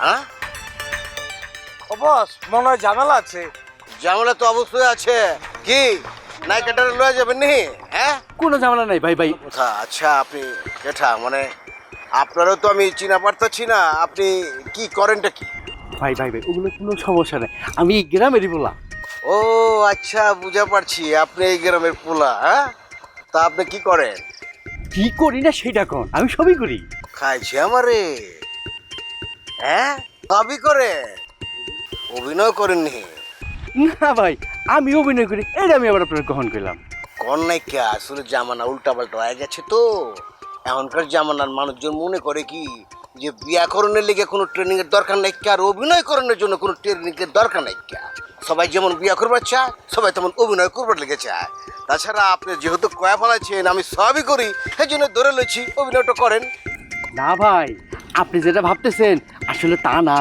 হ্যাঁ? ও বস, মনে হয় ঝামেলা আছে। ঝামেলা তো অবশ্যই আছে। কি নায়িকাটারে লয়ে যাবেন নি? হ্যাঁ, কোনো ঝামেলা নাই ভাই ভাই। আচ্ছা আপনি কেঠা মানে আপনারও তো আমি চিনা পারতাছি না। আপনি কি করেনটা কি? ভাই ভাই ভাই ওগুলো কোনো সমস্যা নাই, আমি এই গ্রামেরই বলা। ও আচ্ছা, বুঝা পারছি আপনি এই গ্রামের পোলা। হ্যাঁ, তা আপনি কি করেন? কি করি না সেটা কোন, আমি সবই করি। খাইছে আমারে? হ্যাঁ, সবই করে? অভিনয় করেননি? না ভাই, আমি অভিনয় করি, এটা আমি আবার আপনার গ্রহণ করলাম। কর নাই কে, আসলে জামানা উল্টাপাল্টা হয়ে গেছে তো। এখনকার জামানার মানুষজন মনে করে কি যে ব্যাকরণের লিগে কোনো ট্রেনিং এর দরকার নাই, আর অভিনয় করানোর জন্য কোনো ট্রেনিং এর দরকার নাই। সবাই যেমন বিয়া করবার চায়, সবাই তেমন অভিনয় করবার লেগে চায়। তাছাড়া আপনি যেহেতু কয়া ফেলাচ্ছেন আমি সবই করি, সেই জন্য ধরে লইছি অভিনয়টা করেন। না ভাই, আপনি যেটা ভাবতেছেন আসলে তা না।